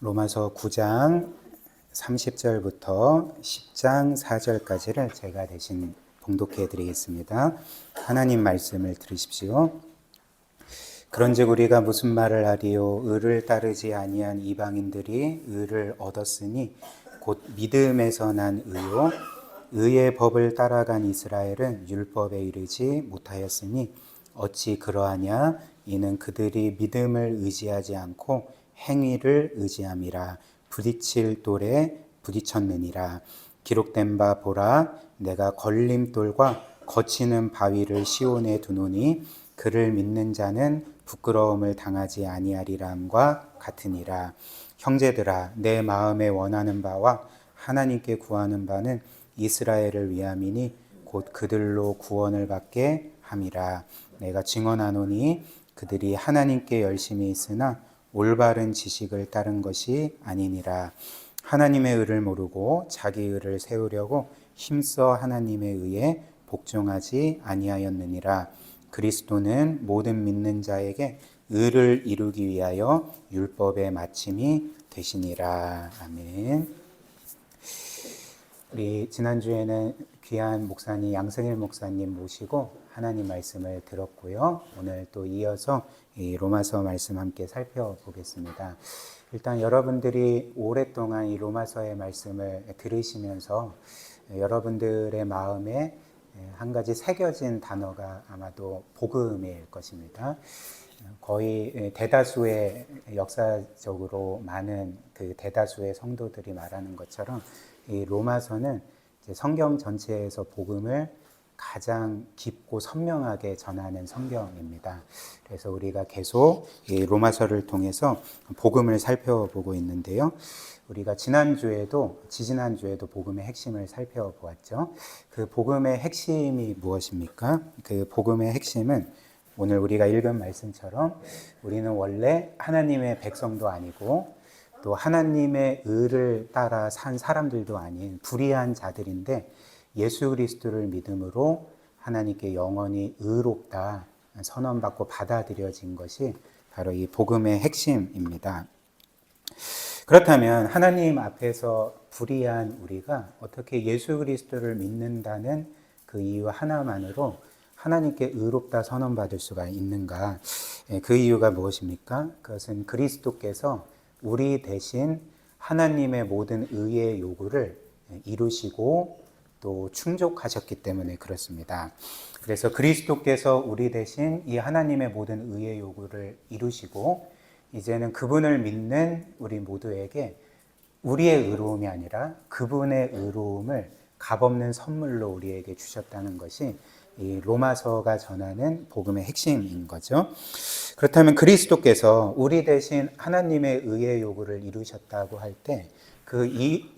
로마서 9장 30절부터 10장 4절까지를 제가 대신 봉독해 드리겠습니다. 하나님 말씀을 들으십시오. 그런즉 우리가 무슨 말을 하리요? 의를 따르지 아니한 이방인들이 의를 얻었으니 곧 믿음에서 난 의요. 의의 법을 따라간 이스라엘은 율법에 이르지 못하였으니 어찌 그러하냐? 이는 그들이 믿음을 의지하지 않고 행위를 의지함이라. 부딪힐 돌에 부딪혔느니라. 기록된 바 보라, 내가 걸림돌과 거치는 바위를 시온에 두노니 그를 믿는 자는 부끄러움을 당하지 아니하리람과 같으니라. 형제들아, 내 마음에 원하는 바와 하나님께 구하는 바는 이스라엘을 위함이니 곧 그들로 구원을 받게 함이라. 내가 증언하노니 그들이 하나님께 열심히 있으나 올바른 지식을 따른 것이 아니니라. 하나님의 의를 모르고 자기 의를 세우려고 힘써 하나님의 의에 복종하지 아니하였느니라. 그리스도는 모든 믿는 자에게 의를 이루기 위하여 율법의 마침이 되시니라. 아멘. 우리 지난주에는 귀한 목사님 양승일 목사님 모시고 하나님 말씀을 들었고요. 오늘 또 이어서 이 로마서 말씀 함께 살펴보겠습니다. 일단 여러분들이 오랫동안 이 로마서의 말씀을 들으시면서 여러분들의 마음에 한 가지 새겨진 단어가 아마도 복음일 것입니다. 거의 대다수의 역사적으로 많은 그 대다수의 성도들이 말하는 것처럼 이 로마서는 성경 전체에서 복음을 가장 깊고 선명하게 전하는 성경입니다. 그래서 우리가 계속 이 로마서를 통해서 복음을 살펴보고 있는데요. 우리가 지지난주에도 복음의 핵심을 살펴보았죠. 그 복음의 핵심이 무엇입니까? 그 복음의 핵심은 오늘 우리가 읽은 말씀처럼 우리는 원래 하나님의 백성도 아니고 또 하나님의 의를 따라 산 사람들도 아닌 불의한 자들인데 예수 그리스도를 믿음으로 하나님께 영원히 의롭다 선언받고 받아들여진 것이 바로 이 복음의 핵심입니다. 그렇다면 하나님 앞에서 불의한 우리가 어떻게 예수 그리스도를 믿는다는 그 이유 하나만으로 하나님께 의롭다 선언받을 수가 있는가? 그 이유가 무엇입니까? 그것은 그리스도께서 우리 대신 하나님의 모든 의의 요구를 이루시고 또 충족하셨기 때문에 그렇습니다. 그래서 그리스도께서 우리 대신 이 하나님의 모든 의의 요구를 이루시고 이제는 그분을 믿는 우리 모두에게 우리의 의로움이 아니라 그분의 의로움을 값없는 선물로 우리에게 주셨다는 것이 이 로마서가 전하는 복음의 핵심인 거죠. 그렇다면 그리스도께서 우리 대신 하나님의 의의 요구를 이루셨다고 할 때 그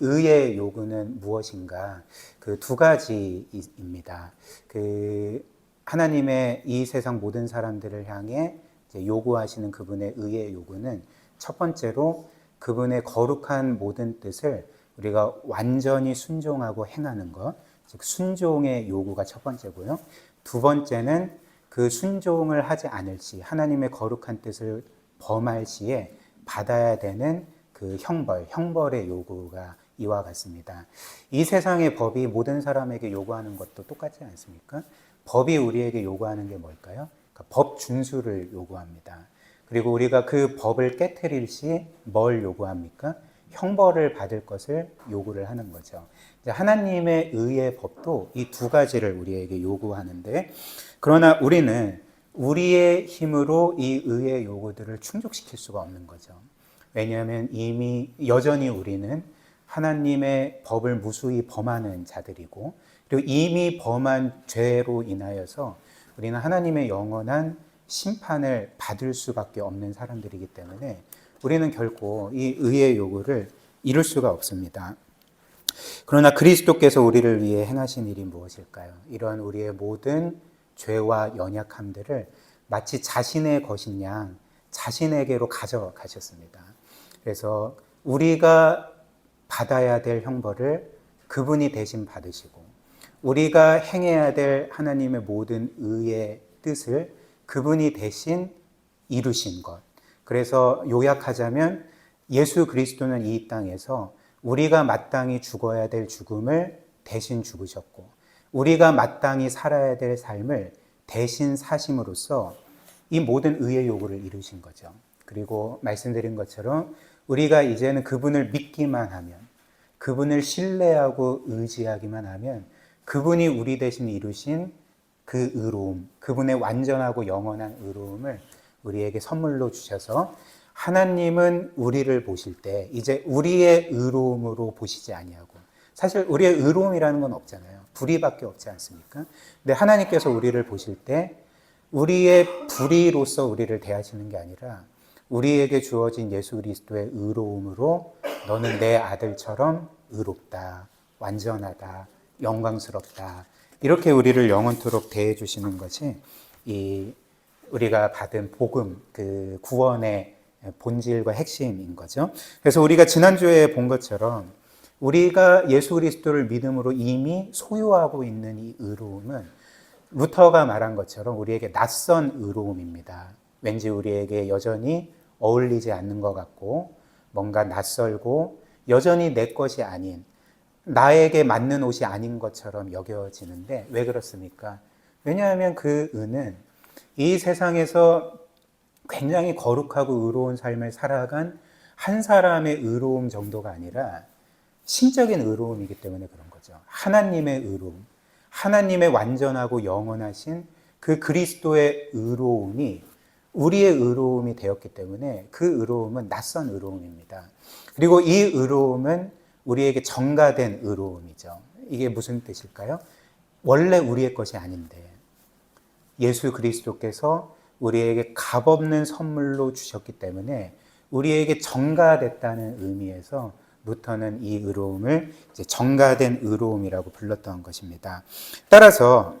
의의 요구는 무엇인가? 그 두 가지입니다. 그 하나님의 이 세상 모든 사람들을 향해 요구하시는 그분의 의의 요구는 첫 번째로 그분의 거룩한 모든 뜻을 우리가 완전히 순종하고 행하는 것, 즉 순종의 요구가 첫 번째고요. 두 번째는 그 순종을 하지 않을 시, 하나님의 거룩한 뜻을 범할 시에 받아야 되는 그 형벌의 요구가 이와 같습니다. 이 세상의 법이 모든 사람에게 요구하는 것도 똑같지 않습니까? 법이 우리에게 요구하는 게 뭘까요? 그러니까 법 준수를 요구합니다. 그리고 우리가 그 법을 깨트릴 시 뭘 요구합니까? 형벌을 받을 것을 요구를 하는 거죠. 하나님의 의의 법도 이 두 가지를 우리에게 요구하는데, 그러나 우리는 우리의 힘으로 이 의의 요구들을 충족시킬 수가 없는 거죠. 왜냐하면 이미 여전히 우리는 하나님의 법을 무수히 범하는 자들이고, 그리고 이미 범한 죄로 인하여서 우리는 하나님의 영원한 심판을 받을 수밖에 없는 사람들이기 때문에 우리는 결코 이 의의 요구를 이룰 수가 없습니다. 그러나 그리스도께서 우리를 위해 행하신 일이 무엇일까요? 이러한 우리의 모든 죄와 연약함들을 마치 자신의 것인 양 자신에게로 가져가셨습니다. 그래서 우리가 받아야 될 형벌을 그분이 대신 받으시고 우리가 행해야 될 하나님의 모든 의의 뜻을 그분이 대신 이루신 것. 그래서 요약하자면 예수 그리스도는 이 땅에서 우리가 마땅히 죽어야 될 죽음을 대신 죽으셨고, 우리가 마땅히 살아야 될 삶을 대신 사심으로써 이 모든 의의 요구를 이루신 거죠. 그리고 말씀드린 것처럼 우리가 이제는 그분을 믿기만 하면, 그분을 신뢰하고 의지하기만 하면 그분이 우리 대신 이루신 그 의로움, 그분의 완전하고 영원한 의로움을 우리에게 선물로 주셔서 하나님은 우리를 보실 때 이제 우리의 의로움으로 보시지 아니하고, 사실 우리의 의로움이라는 건 없잖아요. 불의밖에 없지 않습니까? 근데 하나님께서 우리를 보실 때 우리의 불의로서 우리를 대하시는 게 아니라 우리에게 주어진 예수 그리스도의 의로움으로 너는 내 아들처럼 의롭다, 완전하다, 영광스럽다, 이렇게 우리를 영원토록 대해 주시는 것이 이 우리가 받은 복음, 그 구원의 본질과 핵심인 거죠. 그래서 우리가 지난주에 본 것처럼 우리가 예수 그리스도를 믿음으로 이미 소유하고 있는 이 의로움은 루터가 말한 것처럼 우리에게 낯선 의로움입니다. 왠지 우리에게 여전히 어울리지 않는 것 같고 뭔가 낯설고 여전히 내 것이 아닌, 나에게 맞는 옷이 아닌 것처럼 여겨지는데 왜 그렇습니까? 왜냐하면 그 의는 이 세상에서 굉장히 거룩하고 의로운 삶을 살아간 한 사람의 의로움 정도가 아니라 신적인 의로움이기 때문에 그런 거죠. 하나님의 의로움, 하나님의 완전하고 영원하신 그 그리스도의 의로움이 우리의 의로움이 되었기 때문에 그 의로움은 낯선 의로움입니다. 그리고 이 의로움은 우리에게 전가된 의로움이죠. 이게 무슨 뜻일까요? 원래 우리의 것이 아닌데 예수 그리스도께서 우리에게 값없는 선물로 주셨기 때문에 우리에게 전가됐다는 의미에서 루터는 이 의로움을 이제 전가된 의로움이라고 불렀던 것입니다. 따라서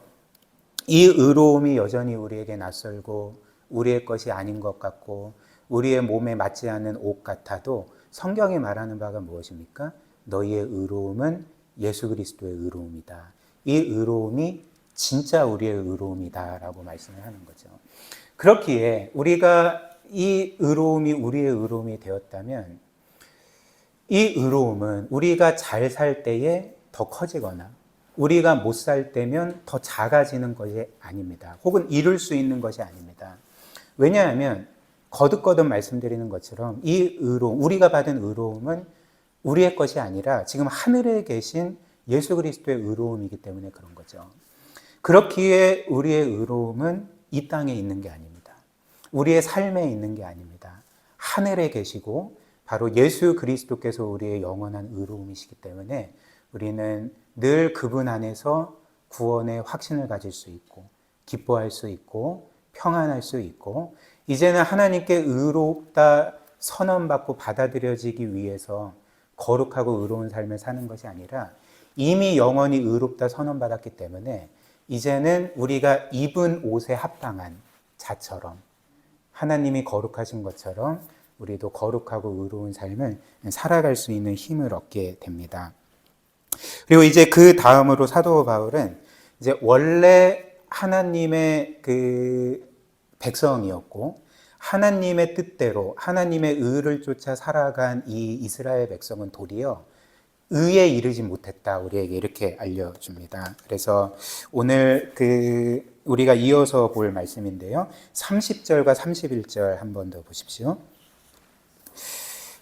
이 의로움이 여전히 우리에게 낯설고 우리의 것이 아닌 것 같고 우리의 몸에 맞지 않는 옷 같아도 성경이 말하는 바가 무엇입니까? 너희의 의로움은 예수 그리스도의 의로움이다. 이 의로움이 진짜 우리의 의로움이다라고 말씀을 하는 거죠. 그렇기에 우리가 이 의로움이 우리의 의로움이 되었다면 이 의로움은 우리가 잘 살 때에 더 커지거나 우리가 못 살 때면 더 작아지는 것이 아닙니다. 혹은 이룰 수 있는 것이 아닙니다. 왜냐하면 거듭거듭 말씀드리는 것처럼 이 의로움, 우리가 받은 의로움은 우리의 것이 아니라 지금 하늘에 계신 예수 그리스도의 의로움이기 때문에 그런 거죠. 그렇기에 우리의 의로움은 이 땅에 있는 게 아닙니다. 우리의 삶에 있는 게 아닙니다. 하늘에 계시고 바로 예수 그리스도께서 우리의 영원한 의로움이시기 때문에 우리는 늘 그분 안에서 구원의 확신을 가질 수 있고 기뻐할 수 있고 평안할 수 있고 이제는 하나님께 의롭다 선언받고 받아들여지기 위해서 거룩하고 의로운 삶을 사는 것이 아니라 이미 영원히 의롭다 선언받았기 때문에 이제는 우리가 입은 옷에 합당한 자처럼 하나님이 거룩하신 것처럼 우리도 거룩하고 의로운 삶을 살아갈 수 있는 힘을 얻게 됩니다. 그리고 이제 그 다음으로 사도 바울은 이제 원래 하나님의 그 백성이었고 하나님의 뜻대로 하나님의 의를 쫓아 살아간 이 이스라엘 백성은 도리어 의에 이르지 못했다. 우리에게 이렇게 알려줍니다. 그래서 오늘 우리가 이어서 볼 말씀인데요. 30절과 31절 한 번 더 보십시오.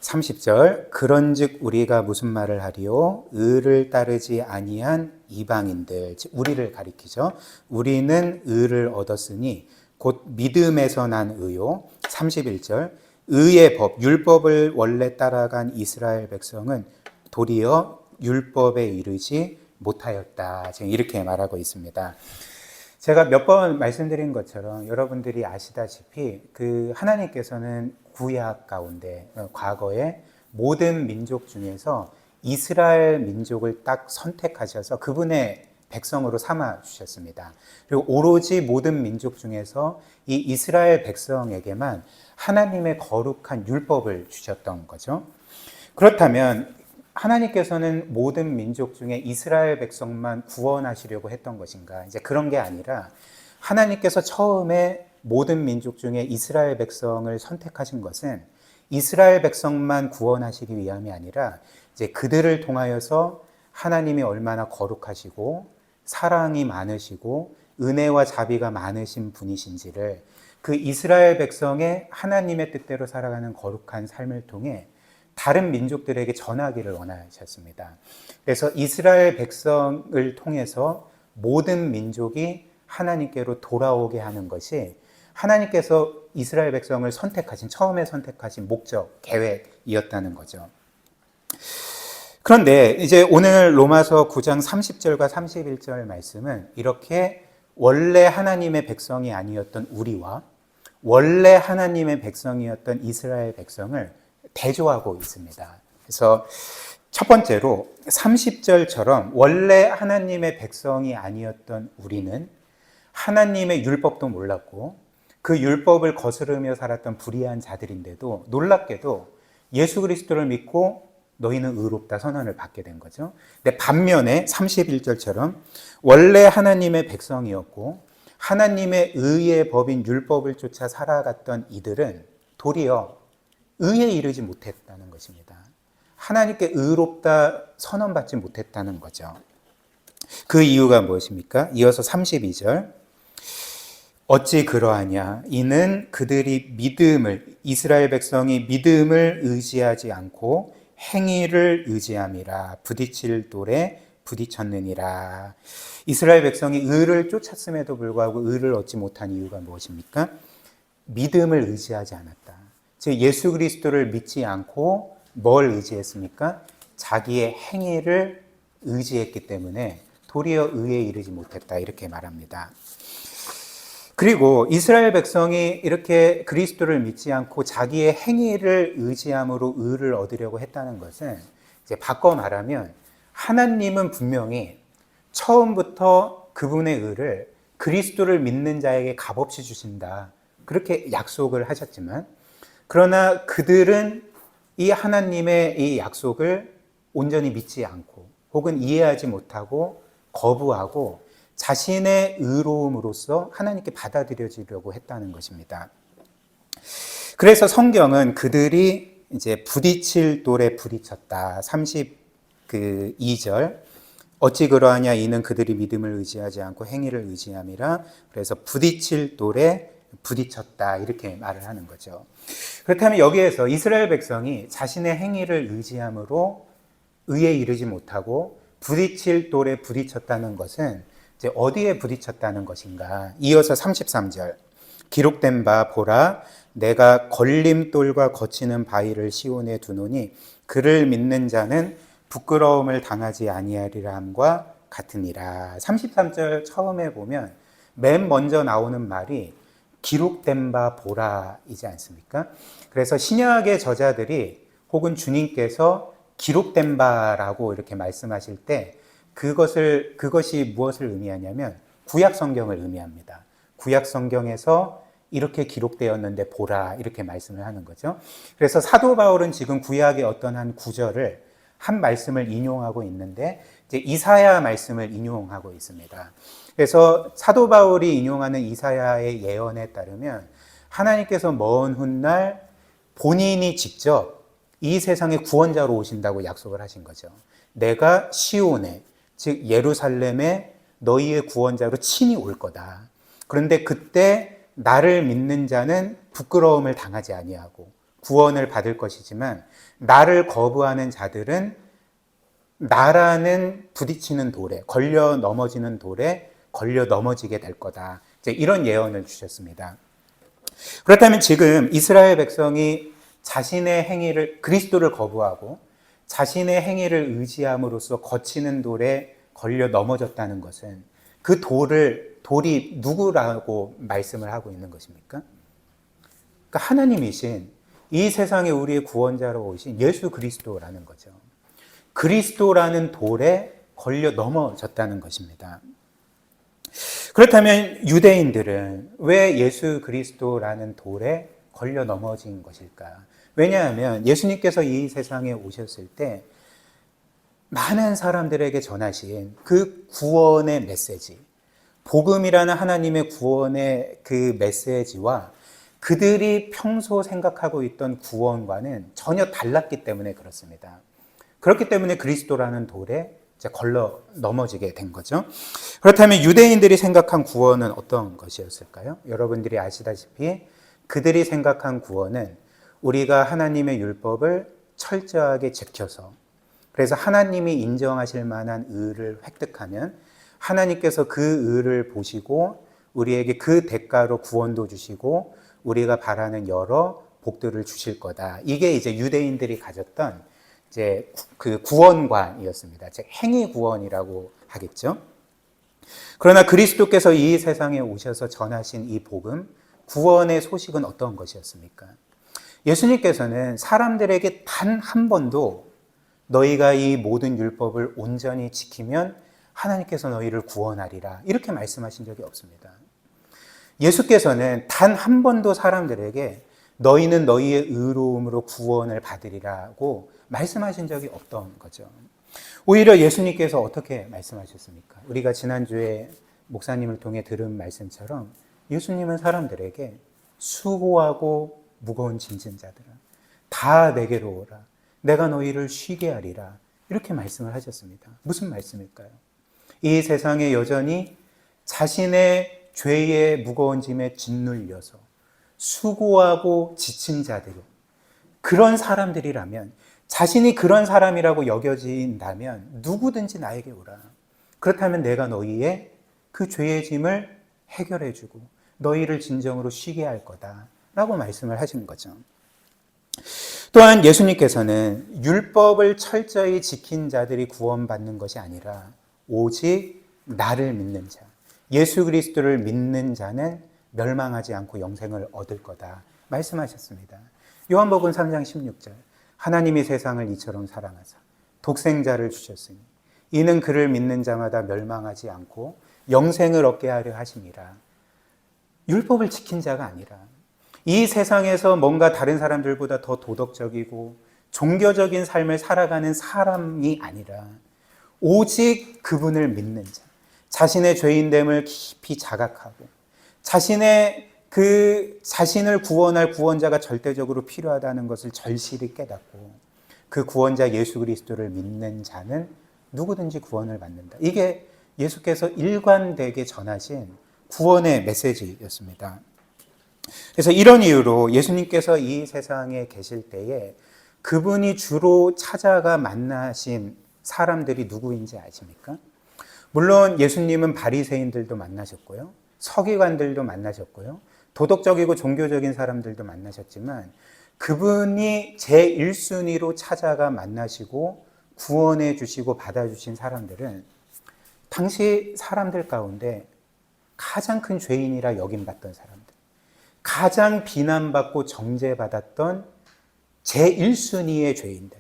30절 그런즉 우리가 무슨 말을 하리요? 의를 따르지 아니한 이방인들, 즉 우리를 가리키죠. 우리는 의를 얻었으니 곧 믿음에서 난 의요. 31절 의의 법, 율법을 원래 따라간 이스라엘 백성은 도리어 율법에 이르지 못하였다. 지금 이렇게 말하고 있습니다. 제가 몇 번 말씀드린 것처럼 여러분들이 아시다시피 하나님께서는 구약 가운데 과거에 모든 민족 중에서 이스라엘 민족을 딱 선택하셔서 그분의 백성으로 삼아 주셨습니다. 그리고 오로지 모든 민족 중에서 이 이스라엘 백성에게만 하나님의 거룩한 율법을 주셨던 거죠. 그렇다면 하나님께서는 모든 민족 중에 이스라엘 백성만 구원하시려고 했던 것인가? 이제 그런 게 아니라 하나님께서 처음에 모든 민족 중에 이스라엘 백성을 선택하신 것은 이스라엘 백성만 구원하시기 위함이 아니라 이제 그들을 통하여서 하나님이 얼마나 거룩하시고 사랑이 많으시고 은혜와 자비가 많으신 분이신지를 그 이스라엘 백성의 하나님의 뜻대로 살아가는 거룩한 삶을 통해 다른 민족들에게 전하기를 원하셨습니다. 그래서 이스라엘 백성을 통해서 모든 민족이 하나님께로 돌아오게 하는 것이 하나님께서 이스라엘 백성을 처음에 선택하신 목적, 계획이었다는 거죠. 그런데 이제 오늘 로마서 9장 30절과 31절 말씀은 이렇게 원래 하나님의 백성이 아니었던 우리와 원래 하나님의 백성이었던 이스라엘 백성을 대조하고 있습니다. 그래서 첫 번째로 30절처럼 원래 하나님의 백성이 아니었던 우리는 하나님의 율법도 몰랐고 그 율법을 거스르며 살았던 불의한 자들인데도 놀랍게도 예수 그리스도를 믿고 너희는 의롭다 선언을 받게 된 거죠. 근데 반면에 31절처럼 원래 하나님의 백성이었고 하나님의 의의 법인 율법을 쫓아 살아갔던 이들은 도리어 의에 이르지 못했다는 것입니다. 하나님께 의롭다 선언받지 못했다는 거죠. 그 이유가 무엇입니까? 이어서 32절 어찌 그러하냐 이는 그들이 이스라엘 백성이 믿음을 의지하지 않고 행위를 의지함이라 부딪힐 돌에 부딪혔느니라. 이스라엘 백성이 의를 쫓았음에도 불구하고 의를 얻지 못한 이유가 무엇입니까? 믿음을 의지하지 않았다. 즉 예수 그리스도를 믿지 않고 뭘 의지했습니까? 자기의 행위를 의지했기 때문에 도리어 의에 이르지 못했다 이렇게 말합니다. 그리고 이스라엘 백성이 이렇게 그리스도를 믿지 않고 자기의 행위를 의지함으로 의를 얻으려고 했다는 것은 이제 바꿔 말하면 하나님은 분명히 처음부터 그분의 의를 그리스도를 믿는 자에게 값없이 주신다. 그렇게 약속을 하셨지만 그러나 그들은 이 하나님의 이 약속을 온전히 믿지 않고 혹은 이해하지 못하고 거부하고 자신의 의로움으로써 하나님께 받아들여지려고 했다는 것입니다. 그래서 성경은 그들이 이제 부딪힐 돌에 부딪혔다. 32절 어찌 그러하냐 이는 그들이 믿음을 의지하지 않고 행위를 의지함이라. 그래서 부딪힐 돌에 부딪혔다 이렇게 말을 하는 거죠. 그렇다면 여기에서 이스라엘 백성이 자신의 행위를 의지함으로 의에 이르지 못하고 부딪힐 돌에 부딪혔다는 것은 이제 어디에 부딪혔다는 것인가? 이어서 33절 기록된 바 보라 내가 걸림돌과 거치는 바위를 시온에 두노니 그를 믿는 자는 부끄러움을 당하지 아니하리라 함과 같으니라. 33절 처음에 보면 맨 먼저 나오는 말이 기록된 바 보라이지 않습니까? 그래서 신약의 저자들이 혹은 주님께서 기록된 바라고 이렇게 말씀하실 때 그것이 무엇을 의미하냐면 구약 성경을 의미합니다. 구약 성경에서 이렇게 기록되었는데 보라 이렇게 말씀을 하는 거죠. 그래서 사도 바울은 지금 구약의 어떤 한 구절을 한 말씀을 인용하고 있는데 이제 이사야 말씀을 인용하고 있습니다. 그래서 사도 바울이 인용하는 이사야의 예언에 따르면 하나님께서 먼 훗날 본인이 직접 이 세상의 구원자로 오신다고 약속을 하신 거죠. 내가 시온에 즉 예루살렘에 너희의 구원자로 친히 올 거다. 그런데 그때 나를 믿는 자는 부끄러움을 당하지 아니하고 구원을 받을 것이지만 나를 거부하는 자들은 나라는 부딪히는 돌에 걸려 넘어지는 돌에 걸려 넘어지게 될 거다. 이제 이런 예언을 주셨습니다. 그렇다면 지금 이스라엘 백성이 자신의 행위를 그리스도를 거부하고 자신의 행위를 의지함으로써 거치는 돌에 걸려 넘어졌다는 것은 그 돌이 누구라고 말씀을 하고 있는 것입니까? 그러니까 하나님이신 이 세상에 우리의 구원자로 오신 예수 그리스도라는 거죠. 그리스도라는 돌에 걸려 넘어졌다는 것입니다. 그렇다면 유대인들은 왜 예수 그리스도라는 돌에 걸려 넘어진 것일까? 왜냐하면 예수님께서 이 세상에 오셨을 때 많은 사람들에게 전하신 그 구원의 메시지, 복음이라는 하나님의 구원의 그 메시지와 그들이 평소 생각하고 있던 구원과는 전혀 달랐기 때문에 그렇습니다. 그렇기 때문에 그리스도라는 돌에 이제 걸러 넘어지게 된 거죠. 그렇다면 유대인들이 생각한 구원은 어떤 것이었을까요? 여러분들이 아시다시피 그들이 생각한 구원은 우리가 하나님의 율법을 철저하게 지켜서, 그래서 하나님이 인정하실 만한 의를 획득하면 하나님께서 그 의를 보시고 우리에게 그 대가로 구원도 주시고 우리가 바라는 여러 복들을 주실 거다. 이게 이제 유대인들이 가졌던 이제 그 구원관이었습니다. 즉 행위 구원이라고 하겠죠. 그러나 그리스도께서 이 세상에 오셔서 전하신 이 복음, 구원의 소식은 어떤 것이었습니까? 예수님께서는 사람들에게 단 한 번도 너희가 이 모든 율법을 온전히 지키면 하나님께서 너희를 구원하리라 이렇게 말씀하신 적이 없습니다. 예수께서는 단 한 번도 사람들에게 너희는 너희의 의로움으로 구원을 받으리라고 말씀하신 적이 없던 거죠. 오히려 예수님께서 어떻게 말씀하셨습니까? 우리가 지난주에 목사님을 통해 들은 말씀처럼 예수님은 사람들에게 수고하고 무거운 짐진 자들아 다 내게로 오라. 내가 너희를 쉬게 하리라. 이렇게 말씀을 하셨습니다. 무슨 말씀일까요? 이 세상에 여전히 자신의 죄의 무거운 짐에 짓눌려서 수고하고 지친 자들, 그런 사람들이라면, 자신이 그런 사람이라고 여겨진다면 누구든지 나에게 오라. 그렇다면 내가 너희의 그 죄의 짐을 해결해 주고 너희를 진정으로 쉬게 할 거다 라고 말씀을 하신 거죠. 또한 예수님께서는 율법을 철저히 지킨 자들이 구원받는 것이 아니라 오직 나를 믿는 자, 예수 그리스도를 믿는 자는 멸망하지 않고 영생을 얻을 거다 말씀하셨습니다. 요한복음 3장 16절, 하나님이 세상을 이처럼 사랑하사 독생자를 주셨으니 이는 그를 믿는 자마다 멸망하지 않고 영생을 얻게 하려 하심이라. 율법을 지킨 자가 아니라 이 세상에서 뭔가 다른 사람들보다 더 도덕적이고 종교적인 삶을 살아가는 사람이 아니라 오직 그분을 믿는 자, 자신의 죄인됨을 깊이 자각하고 자신의 그 자신을 구원할 구원자가 절대적으로 필요하다는 것을 절실히 깨닫고 그 구원자 예수 그리스도를 믿는 자는 누구든지 구원을 받는다. 이게 예수께서 일관되게 전하신 구원의 메시지였습니다. 그래서 이런 이유로 예수님께서 이 세상에 계실 때에 그분이 주로 찾아가 만나신 사람들이 누구인지 아십니까? 물론 예수님은 바리새인들도 만나셨고요. 서기관들도 만나셨고요. 도덕적이고 종교적인 사람들도 만나셨지만 그분이 제1순위로 찾아가 만나시고 구원해 주시고 받아주신 사람들은 당시 사람들 가운데 가장 큰 죄인이라 여김받던 사람들, 가장 비난받고 정죄받았던 제1순위의 죄인들,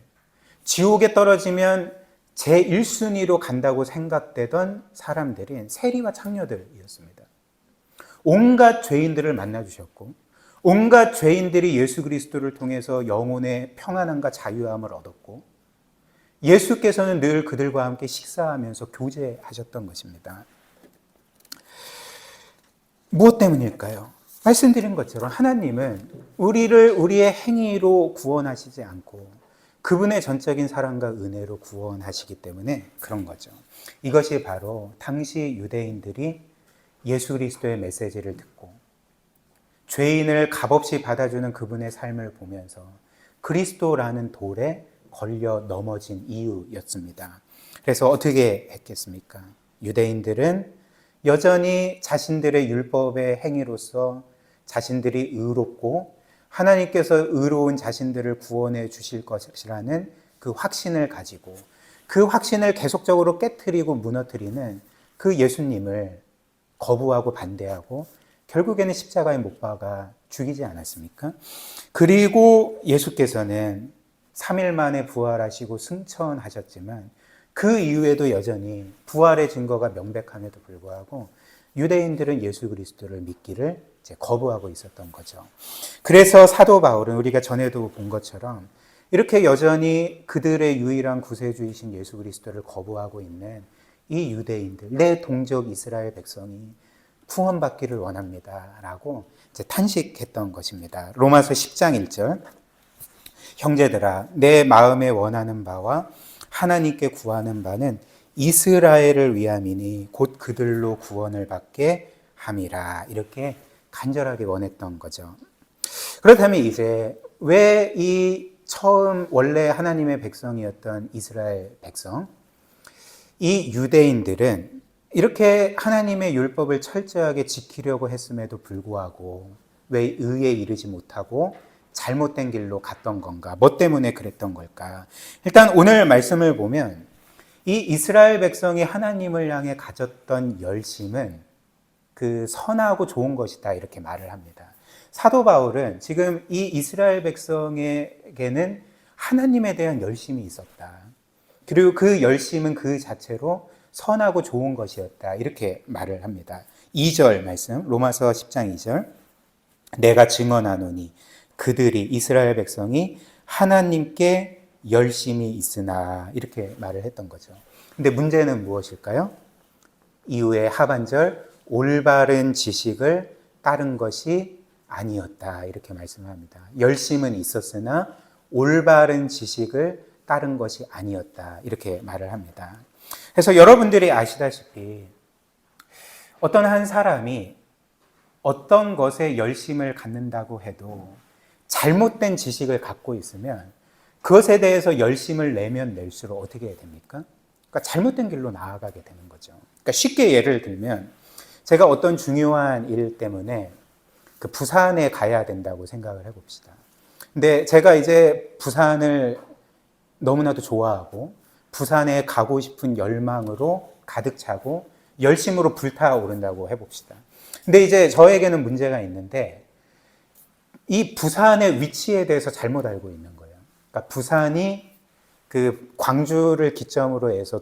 지옥에 떨어지면 제1순위로 간다고 생각되던 사람들인 세리와 창녀들이었습니다. 온갖 죄인들을 만나주셨고 온갖 죄인들이 예수 그리스도를 통해서 영혼의 평안함과 자유함을 얻었고 예수께서는 늘 그들과 함께 식사하면서 교제하셨던 것입니다. 무엇 때문일까요? 말씀드린 것처럼 하나님은 우리를 우리의 행위로 구원하시지 않고 그분의 전적인 사랑과 은혜로 구원하시기 때문에 그런 거죠. 이것이 바로 당시 유대인들이 예수 그리스도의 메시지를 듣고 죄인을 값없이 받아주는 그분의 삶을 보면서 그리스도라는 돌에 걸려 넘어진 이유였습니다. 그래서 어떻게 했겠습니까? 유대인들은 여전히 자신들의 율법의 행위로서 자신들이 의롭고 하나님께서 의로운 자신들을 구원해 주실 것이라는 그 확신을 가지고 그 확신을 계속적으로 깨트리고 무너뜨리는 그 예수님을 거부하고 반대하고 결국에는 십자가에 못 박아 죽이지 않았습니까? 그리고 예수께서는 3일 만에 부활하시고 승천하셨지만 그 이후에도 여전히 부활의 증거가 명백함에도 불구하고 유대인들은 예수 그리스도를 믿기를 이제 거부하고 있었던 거죠. 그래서 사도 바울은 우리가 전에도 본 것처럼 이렇게 여전히 그들의 유일한 구세주이신 예수 그리스도를 거부하고 있는 이 유대인들, 내 동족 이스라엘 백성이 구원받기를 원합니다. 라고 이제 탄식했던 것입니다. 로마서 10장 1절. 형제들아, 내 마음에 원하는 바와 하나님께 구하는 바는 이스라엘을 위함이니 곧 그들로 구원을 받게 함이라. 이렇게 간절하게 원했던 거죠. 그렇다면 이제 왜 이 처음 원래 하나님의 백성이었던 이스라엘 백성, 이 유대인들은 이렇게 하나님의 율법을 철저하게 지키려고 했음에도 불구하고 왜 의에 이르지 못하고 잘못된 길로 갔던 건가? 뭐 때문에 그랬던 걸까? 일단 오늘 말씀을 보면 이 이스라엘 백성이 하나님을 향해 가졌던 열심은 그 선하고 좋은 것이다 이렇게 말을 합니다. 사도 바울은 지금 이 이스라엘 백성에게는 하나님에 대한 열심이 있었다. 그리고 그 열심은 그 자체로 선하고 좋은 것이었다. 이렇게 말을 합니다. 2절 말씀, 로마서 10장 2절. 내가 증언하노니 그들이, 이스라엘 백성이 하나님께 열심이 있으나, 이렇게 말을 했던 거죠. 근데 문제는 무엇일까요? 이후에 하반절, 올바른 지식을 따른 것이 아니었다. 이렇게 말씀합니다. 열심은 있었으나 올바른 지식을 따른 것이 아니었다. 이렇게 말을 합니다. 그래서 여러분들이 아시다시피 어떤 한 사람이 어떤 것에 열심을 갖는다고 해도 잘못된 지식을 갖고 있으면 그것에 대해서 열심을 내면 낼수록 어떻게 됩니까? 그러니까 잘못된 길로 나아가게 되는 거죠. 그러니까 쉽게 예를 들면 제가 어떤 중요한 일 때문에 그 부산에 가야 된다고 생각을 해봅시다. 근데 제가 이제 부산을 너무나도 좋아하고 부산에 가고 싶은 열망으로 가득 차고 열심으로 불타오른다고 해봅시다. 근데 이제 저에게는 문제가 있는데 이 부산의 위치에 대해서 잘못 알고 있는 거예요. 그러니까 부산이 그 광주를 기점으로 해서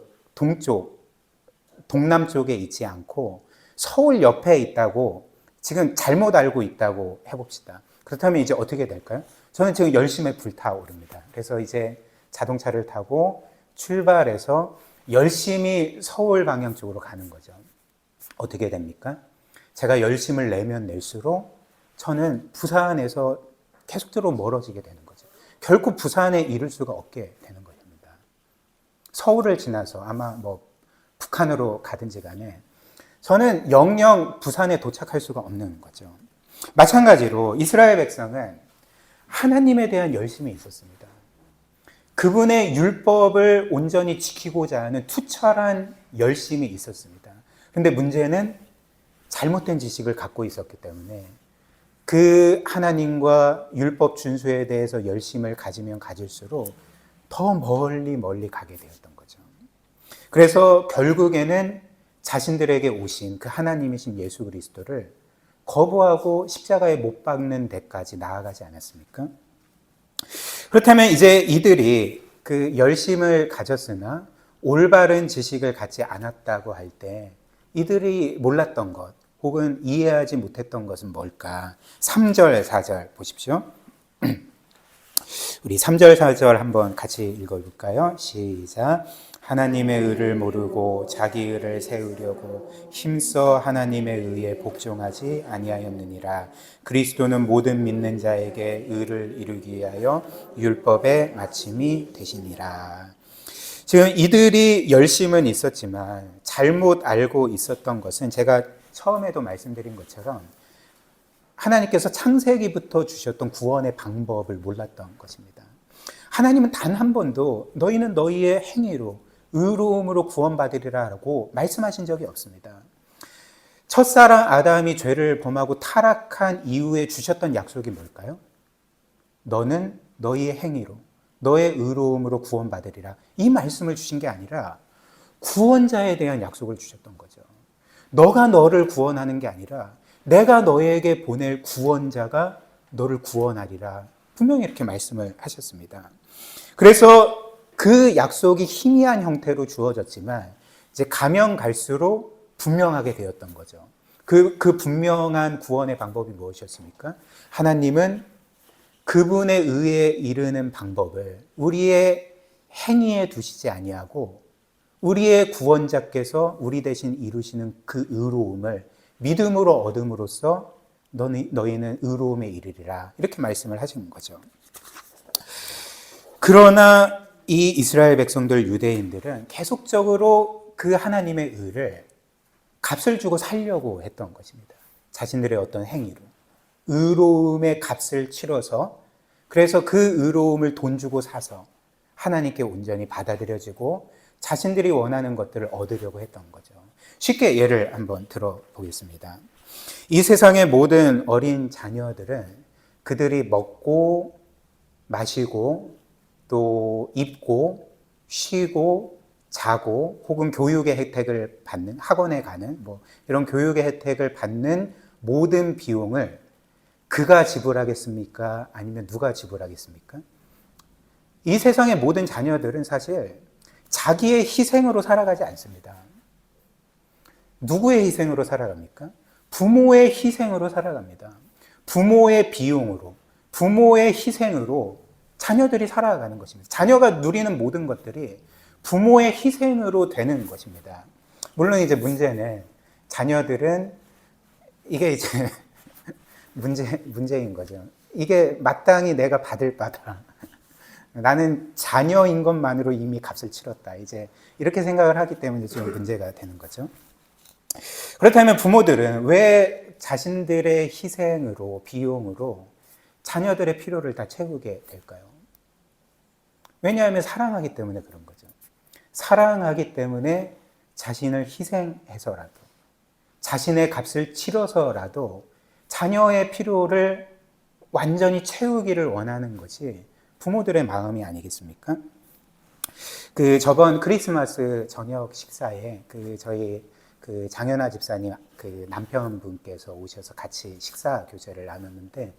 동남 쪽에 있지 않고 서울 옆에 있다고 지금 잘못 알고 있다고 해봅시다. 그렇다면 이제 어떻게 될까요? 저는 지금 열심히 불타오릅니다. 그래서 이제 자동차를 타고 출발해서 열심히 서울 방향 쪽으로 가는 거죠. 어떻게 됩니까? 제가 열심을 내면 낼수록 저는 부산에서 계속적으로 멀어지게 되는 거죠. 결국 부산에 이를 수가 없게 되는 것입니다. 서울을 지나서 아마 뭐 북한으로 가든지 간에 저는 영영 부산에 도착할 수가 없는 거죠. 마찬가지로 이스라엘 백성은 하나님에 대한 열심이 있었습니다. 그분의 율법을 온전히 지키고자 하는 투철한 열심이 있었습니다. 그런데 문제는 잘못된 지식을 갖고 있었기 때문에 그 하나님과 율법 준수에 대해서 열심을 가지면 가질수록 더 멀리 가게 되었던 거죠. 그래서 결국에는 자신들에게 오신 그 하나님이신 예수 그리스도를 거부하고 십자가에 못 박는 데까지 나아가지 않았습니까? 그렇다면 이제 이들이 그 열심을 가졌으나 올바른 지식을 갖지 않았다고 할 때 이들이 몰랐던 것 혹은 이해하지 못했던 것은 뭘까? 3절, 4절 보십시오. 우리 3절, 4절 한번 같이 읽어볼까요? 시작. 하나님의 의를 모르고 자기 의를 세우려고 힘써 하나님의 의에 복종하지 아니하였느니라. 그리스도는 모든 믿는 자에게 의를 이루기 위하여 율법의 마침이 되시니라. 지금 이들이 열심은 있었지만 잘못 알고 있었던 것은 제가 처음에도 말씀드린 것처럼 하나님께서 창세기부터 주셨던 구원의 방법을 몰랐던 것입니다. 하나님은 단 한 번도 너희는 너희의 행위로 의로움으로 구원받으리라고 말씀하신 적이 없습니다. 첫사랑 아담이 죄를 범하고 타락한 이후에 주셨던 약속이 뭘까요? 너는 너희의 행위로 너의 의로움으로 구원받으리라. 이 말씀을 주신 게 아니라 구원자에 대한 약속을 주셨던 거죠. 너가 너를 구원하는 게 아니라 내가 너에게 보낼 구원자가 너를 구원하리라. 분명히 이렇게 말씀을 하셨습니다. 그래서 그 약속이 희미한 형태로 주어졌지만 이제 가면 갈수록 분명하게 되었던 거죠. 그 분명한 구원의 방법이 무엇이었습니까? 하나님은 그분의 의에 이르는 방법을 우리의 행위에 두시지 아니하고 우리의 구원자께서 우리 대신 이루시는 그 의로움을 믿음으로 얻음으로써 너희는 의로움에 이르리라. 이렇게 말씀을 하시는 거죠. 그러나 이 이스라엘 백성들, 유대인들은 계속적으로 그 하나님의 의를 값을 주고 살려고 했던 것입니다. 자신들의 어떤 행위로. 의로움의 값을 치러서, 그래서 그 의로움을 돈 주고 사서 하나님께 온전히 받아들여지고 자신들이 원하는 것들을 얻으려고 했던 거죠. 쉽게 예를 한번 들어보겠습니다. 이 세상의 모든 어린 자녀들은 그들이 먹고 마시고 또 입고 쉬고 자고 혹은 교육의 혜택을 받는, 학원에 가는 이런 교육의 혜택을 받는 모든 비용을 그가 지불하겠습니까? 아니면 누가 지불하겠습니까? 이 세상의 모든 자녀들은 사실 자기의 희생으로 살아가지 않습니다. 누구의 희생으로 살아갑니까? 부모의 희생으로 살아갑니다. 부모의 비용으로, 부모의 희생으로 자녀들이 살아가는 것입니다. 자녀가 누리는 모든 것들이 부모의 희생으로 되는 것입니다. 물론 이제 문제는 자녀들은 이게 이제 문제인 거죠. 이게 마땅히 내가 받을 바다. 나는 자녀인 것만으로 이미 값을 치렀다. 이제 이렇게 생각을 하기 때문에 좀 문제가 되는 거죠. 그렇다면 부모들은 왜 자신들의 희생으로, 비용으로 자녀들의 필요를 다 채우게 될까요? 왜냐하면 사랑하기 때문에 그런 거죠. 사랑하기 때문에 자신을 희생해서라도, 자신의 값을 치러서라도 자녀의 필요를 완전히 채우기를 원하는 것이 부모들의 마음이 아니겠습니까? 저번 크리스마스 저녁 식사에 저희 장현아 집사님 남편분께서 오셔서 같이 식사 교제를 나눴는데,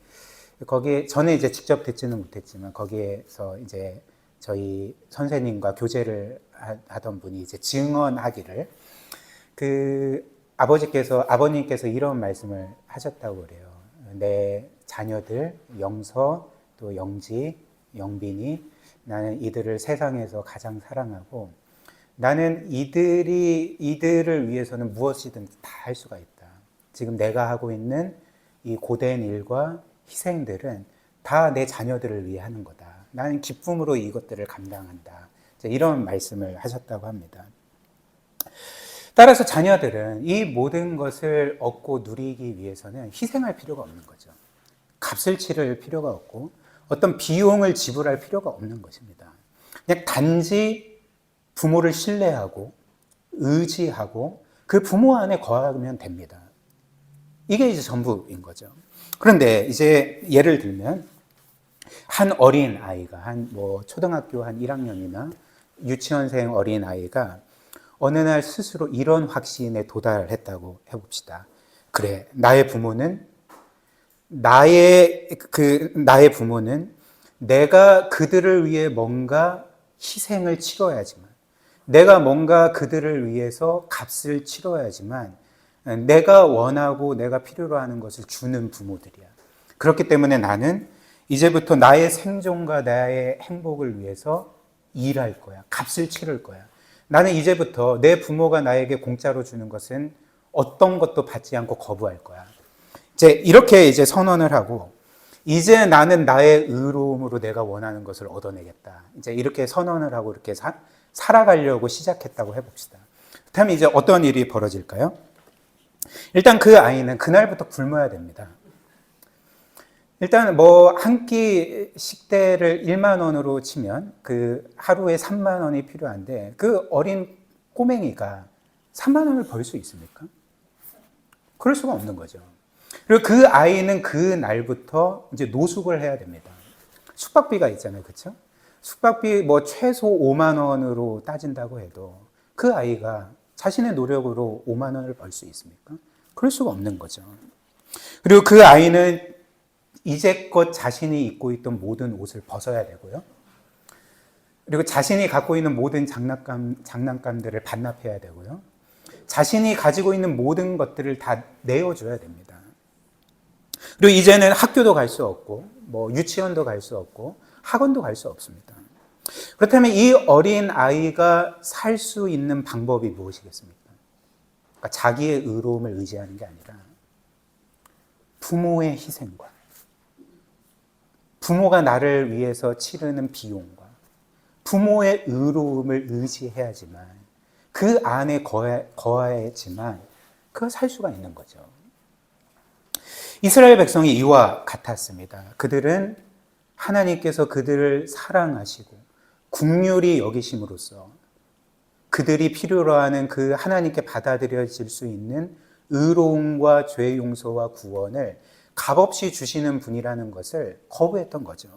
거기에 저는 이제 직접 듣지는 못했지만 거기에서 이제 저희 선생님과 교제를 하던 분이 이제 증언하기를 아버님께서 이런 말씀을 하셨다고 그래요. 내 자녀들 영서 또 영지, 영빈이, 나는 이들을 세상에서 가장 사랑하고 나는 이들을 위해서는 무엇이든 다 할 수가 있다. 지금 내가 하고 있는 이 고된 일과 희생들은 다 내 자녀들을 위해 하는 거다. 나는 기쁨으로 이것들을 감당한다. 이런 말씀을 하셨다고 합니다. 따라서 자녀들은 이 모든 것을 얻고 누리기 위해서는 희생할 필요가 없는 거죠. 값을 치를 필요가 없고 어떤 비용을 지불할 필요가 없는 것입니다. 그냥 단지 부모를 신뢰하고 의지하고 그 부모 안에 거하면 됩니다. 이게 이제 전부인 거죠. 그런데 이제 예를 들면 한 어린 아이가 초등학교 한 1학년이나 유치원생 어린 아이가 어느 날 스스로 이런 확신에 도달했다고 해봅시다. 그래, 나의 부모는 내가 그들을 위해 뭔가 희생을 치러야지만, 내가 뭔가 그들을 위해서 값을 치러야지만 내가 원하고 내가 필요로 하는 것을 주는 부모들이야. 그렇기 때문에 나는 이제부터 나의 생존과 나의 행복을 위해서 일할 거야. 값을 치를 거야. 나는 이제부터 내 부모가 나에게 공짜로 주는 것은 어떤 것도 받지 않고 거부할 거야. 이렇게 이제 선언을 하고, 이제 나는 나의 의로움으로 내가 원하는 것을 얻어내겠다. 이제 이렇게 선언을 하고 이렇게 살아가려고 시작했다고 해봅시다. 그렇다면 이제 어떤 일이 벌어질까요? 일단 그 아이는 그날부터 굶어야 됩니다. 일단 한 끼 식대를 1만 원으로 치면 하루에 3만 원이 필요한데 그 어린 꼬맹이가 3만 원을 벌 수 있습니까? 그럴 수가 없는 거죠. 그리고 그 아이는 그 날부터 이제 노숙을 해야 됩니다. 숙박비가 있잖아요. 그렇죠? 숙박비 최소 5만 원으로 따진다고 해도 그 아이가 자신의 노력으로 5만 원을 벌 수 있습니까? 그럴 수가 없는 거죠. 그리고 그 아이는 이제껏 자신이 입고 있던 모든 옷을 벗어야 되고요. 그리고 자신이 갖고 있는 모든 장난감들을 반납해야 되고요. 자신이 가지고 있는 모든 것들을 다 내어줘야 됩니다. 그리고 이제는 학교도 갈 수 없고, 유치원도 갈 수 없고, 학원도 갈 수 없습니다. 그렇다면 이 어린 아이가 살 수 있는 방법이 무엇이겠습니까? 그러니까 자기의 의로움을 의지하는 게 아니라 부모의 희생과 부모가 나를 위해서 치르는 비용과 부모의 의로움을 의지해야지만 그 안에 거해야지만 그가 살 수가 있는 거죠. 이스라엘 백성이 이와 같았습니다. 그들은 하나님께서 그들을 사랑하시고 긍휼히 여기심으로써 그들이 필요로 하는 그 하나님께 받아들여질 수 있는 의로움과 죄 용서와 구원을 값없이 주시는 분이라는 것을 거부했던 거죠.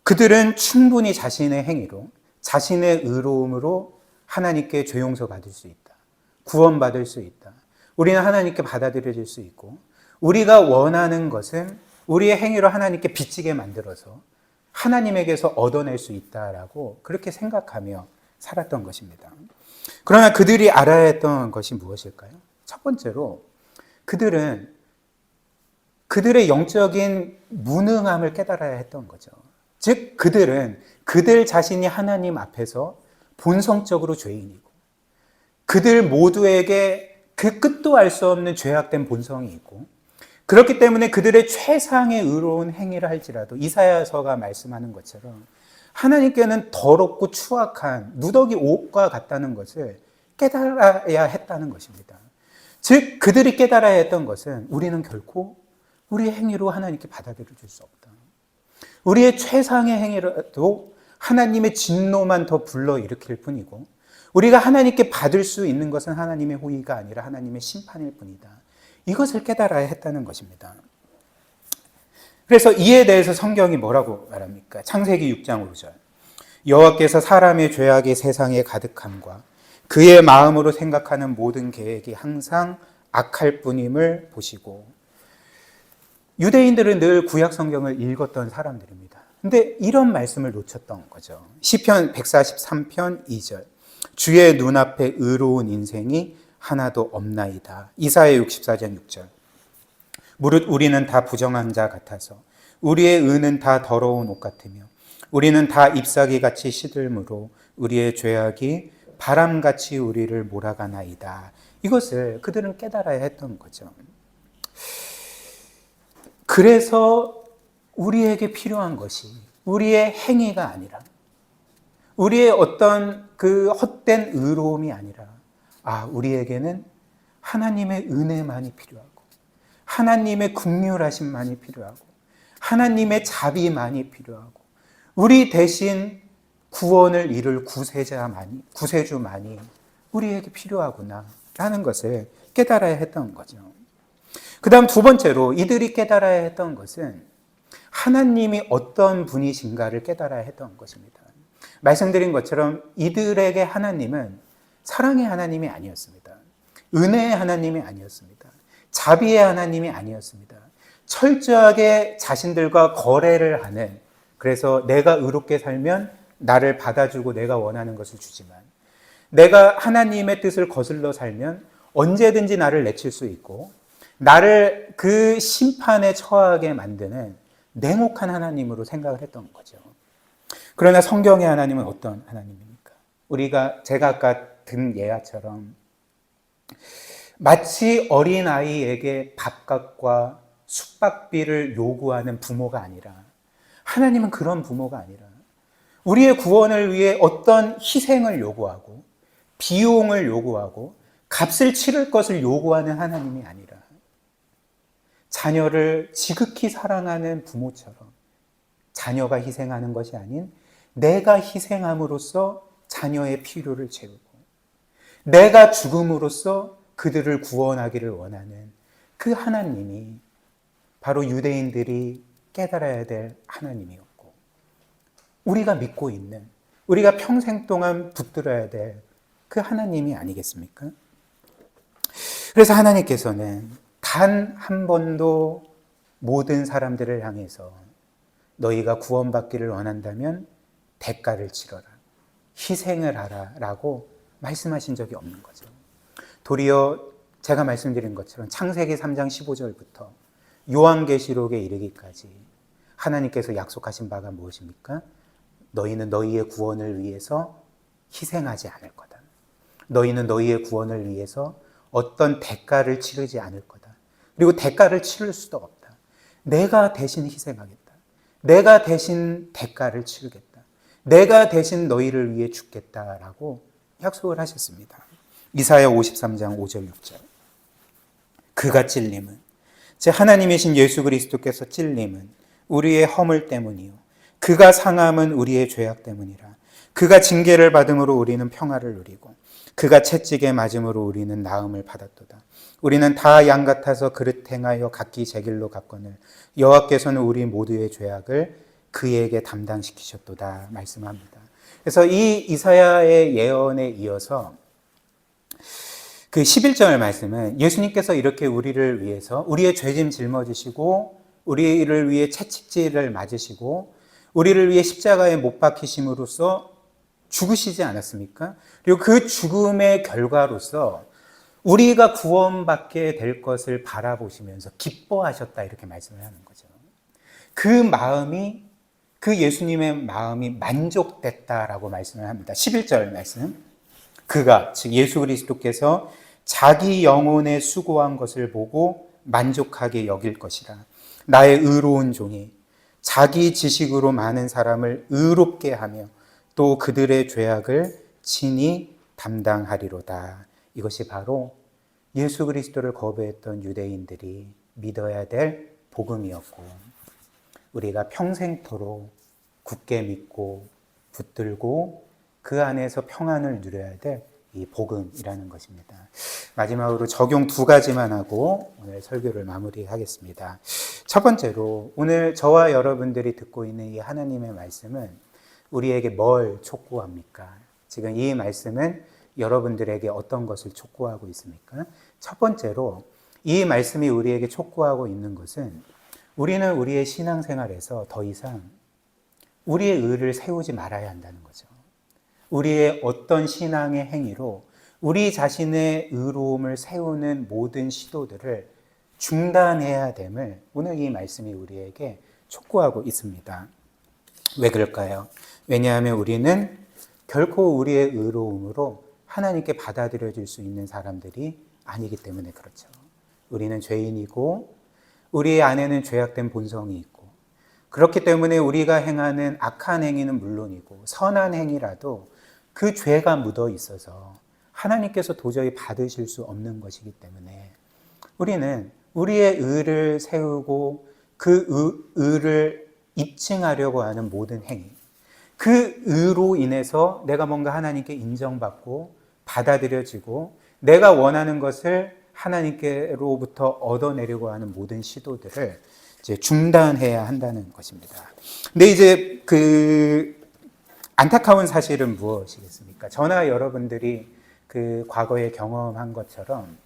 그들은 충분히 자신의 행위로, 자신의 의로움으로 하나님께 죄 용서 받을 수 있다. 구원받을 수 있다. 우리는 하나님께 받아들여질 수 있고, 우리가 원하는 것은 우리의 행위로 하나님께 빚지게 만들어서 하나님에게서 얻어낼 수 있다라고 그렇게 생각하며 살았던 것입니다. 그러나 그들이 알아야 했던 것이 무엇일까요? 첫 번째로 그들은 그들의 영적인 무능함을 깨달아야 했던 거죠. 즉 그들은 그들 자신이 하나님 앞에서 본성적으로 죄인이고 그들 모두에게 그 끝도 알 수 없는 죄악된 본성이 있고 그렇기 때문에 그들의 최상의 의로운 행위를 할지라도 이사야서가 말씀하는 것처럼 하나님께는 더럽고 추악한 누더기 옷과 같다는 것을 깨달아야 했다는 것입니다. 즉 그들이 깨달아야 했던 것은 우리는 결코 우리의 행위로 하나님께 받아들여줄 수 없다. 우리의 최상의 행위라도 하나님의 진노만 더 불러일으킬 뿐이고 우리가 하나님께 받을 수 있는 것은 하나님의 호의가 아니라 하나님의 심판일 뿐이다. 이것을 깨달아야 했다는 것입니다. 그래서 이에 대해서 성경이 뭐라고 말합니까? 창세기 6장 5절. 여호와께서 사람의 죄악이 세상에 가득함과 그의 마음으로 생각하는 모든 계획이 항상 악할 뿐임을 보시고. 유대인들은 늘 구약 성경을 읽었던 사람들입니다. 근데 이런 말씀을 놓쳤던 거죠. 시편 143편 2절. 주의 눈앞에 의로운 인생이 하나도 없나이다. 이사야 64장 6절. 무릇 우리는 다 부정한 자 같아서 우리의 의는 다 더러운 옷 같으며 우리는 다 잎사귀같이 시들므로 우리의 죄악이 바람같이 우리를 몰아가나이다. 이것을 그들은 깨달아야 했던 거죠. 그래서 우리에게 필요한 것이 우리의 행위가 아니라 우리의 어떤 그 헛된 의로움이 아니라 우리에게는 하나님의 은혜만이 필요하고 하나님의 긍휼하심만이 필요하고 하나님의 자비만이 필요하고 우리 대신 구원을 이룰 구세주만이 우리에게 필요하구나라는 것을 깨달아야 했던 거죠. 그 다음 두 번째로 이들이 깨달아야 했던 것은 하나님이 어떤 분이신가를 깨달아야 했던 것입니다. 말씀드린 것처럼 이들에게 하나님은 사랑의 하나님이 아니었습니다. 은혜의 하나님이 아니었습니다. 자비의 하나님이 아니었습니다. 철저하게 자신들과 거래를 하는, 그래서 내가 의롭게 살면 나를 받아주고 내가 원하는 것을 주지만 내가 하나님의 뜻을 거슬러 살면 언제든지 나를 내칠 수 있고 나를 그 심판에 처하게 만드는 냉혹한 하나님으로 생각을 했던 거죠. 그러나 성경의 하나님은 어떤 하나님입니까? 제가 아까 든 예화처럼 마치 어린아이에게 밥값과 숙박비를 요구하는 부모가 아니라 하나님은 그런 부모가 아니라 우리의 구원을 위해 어떤 희생을 요구하고 비용을 요구하고 값을 치를 것을 요구하는 하나님이 아니라 자녀를 지극히 사랑하는 부모처럼 자녀가 희생하는 것이 아닌 내가 희생함으로써 자녀의 필요를 채우고 내가 죽음으로써 그들을 구원하기를 원하는 그 하나님이 바로 유대인들이 깨달아야 될 하나님이었고 우리가 믿고 있는 우리가 평생 동안 붙들어야 될 그 하나님이 아니겠습니까? 그래서 하나님께서는 단 한 번도 모든 사람들을 향해서 너희가 구원받기를 원한다면 대가를 치러라, 희생을 하라 라고 말씀하신 적이 없는 거죠. 도리어 제가 말씀드린 것처럼 창세기 3장 15절부터 요한계시록에 이르기까지 하나님께서 약속하신 바가 무엇입니까? 너희는 너희의 구원을 위해서 희생하지 않을 거다. 너희는 너희의 구원을 위해서 어떤 대가를 치르지 않을 거다. 그리고 대가를 치를 수도 없다. 내가 대신 희생하겠다. 내가 대신 대가를 치르겠다. 내가 대신 너희를 위해 죽겠다라고 약속을 하셨습니다. 이사야 53장 5절 6절. 그가 찔림은, 제 하나님이신 예수 그리스도께서 찔림은 우리의 허물 때문이요 그가 상함은 우리의 죄악 때문이라. 그가 징계를 받음으로 우리는 평화를 누리고 그가 채찍에 맞음으로 우리는 나음을 받았도다. 우리는 다 양 같아서 그릇 행하여 각기 제 길로 갔거늘 여호와께서는 우리 모두의 죄악을 그에게 담당시키셨도다 말씀합니다. 그래서 이 이사야의 예언에 이어서 그 11절 말씀은 예수님께서 이렇게 우리를 위해서 우리의 죄짐 짊어지시고 우리를 위해 채찍질을 맞으시고 우리를 위해 십자가에 못 박히심으로써 죽으시지 않았습니까? 그리고 그 죽음의 결과로서 우리가 구원받게 될 것을 바라보시면서 기뻐하셨다 이렇게 말씀을 하는 거죠. 그 마음이, 그 예수님의 마음이 만족됐다라고 말씀을 합니다. 11절 말씀. 그가, 즉 예수 그리스도께서 자기 영혼에 수고한 것을 보고 만족하게 여길 것이라. 나의 의로운 종이 자기 지식으로 많은 사람을 의롭게 하며 또 그들의 죄악을 친히 담당하리로다. 이것이 바로 예수 그리스도를 거부했던 유대인들이 믿어야 될 복음이었고 우리가 평생토록 굳게 믿고 붙들고 그 안에서 평안을 누려야 될 이 복음이라는 것입니다. 마지막으로 적용 2가지만 하고 오늘 설교를 마무리하겠습니다. 첫 번째로 오늘 저와 여러분들이 듣고 있는 이 하나님의 말씀은 우리에게 뭘 촉구합니까? 지금 이 말씀은 여러분들에게 어떤 것을 촉구하고 있습니까? 첫 번째로 이 말씀이 우리에게 촉구하고 있는 것은 우리는 우리의 신앙생활에서 더 이상 우리의 의를 세우지 말아야 한다는 거죠. 우리의 어떤 신앙의 행위로 우리 자신의 의로움을 세우는 모든 시도들을 중단해야 됨을 오늘 이 말씀이 우리에게 촉구하고 있습니다. 왜 그럴까요? 왜냐하면 우리는 결코 우리의 의로움으로 하나님께 받아들여질 수 있는 사람들이 아니기 때문에 그렇죠. 우리는 죄인이고 우리 안에는 죄악된 본성이 있고 그렇기 때문에 우리가 행하는 악한 행위는 물론이고 선한 행위라도 그 죄가 묻어 있어서 하나님께서 도저히 받으실 수 없는 것이기 때문에 우리는 우리의 의를 세우고 그 의를 입증하려고 하는 모든 행위, 그 의로 인해서 내가 뭔가 하나님께 인정받고 받아들여지고 내가 원하는 것을 하나님께로부터 얻어내려고 하는 모든 시도들을 이제 중단해야 한다는 것입니다. 근데 이제 그 안타까운 사실은 무엇이겠습니까? 저나 여러분들이 그 과거에 경험한 것처럼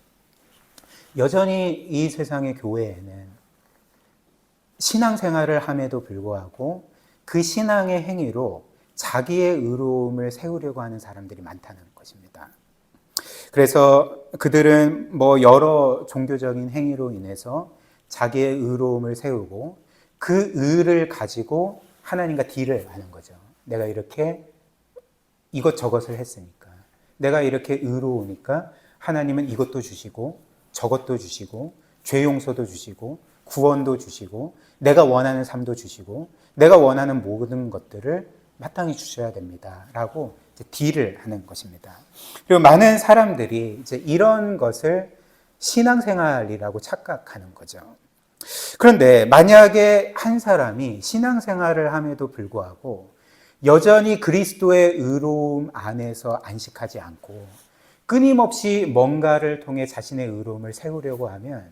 여전히 이 세상의 교회에는 신앙생활을 함에도 불구하고 그 신앙의 행위로 자기의 의로움을 세우려고 하는 사람들이 많다는 것입니다. 그래서 그들은 뭐 여러 종교적인 행위로 인해서 자기의 의로움을 세우고 그 의를 가지고 하나님과 딜을 하는 거죠. 내가 이렇게 이것저것을 했으니까, 내가 이렇게 의로우니까 하나님은 이것도 주시고 저것도 주시고 죄 용서도 주시고 구원도 주시고 내가 원하는 삶도 주시고 내가 원하는 모든 것들을 마땅히 주셔야 됩니다 라고 이제 딜을 하는 것입니다. 그리고 많은 사람들이 이제 이런 것을 신앙생활이라고 착각하는 거죠. 그런데 만약에 한 사람이 신앙생활을 함에도 불구하고 여전히 그리스도의 의로움 안에서 안식하지 않고 끊임없이 뭔가를 통해 자신의 의로움을 세우려고 하면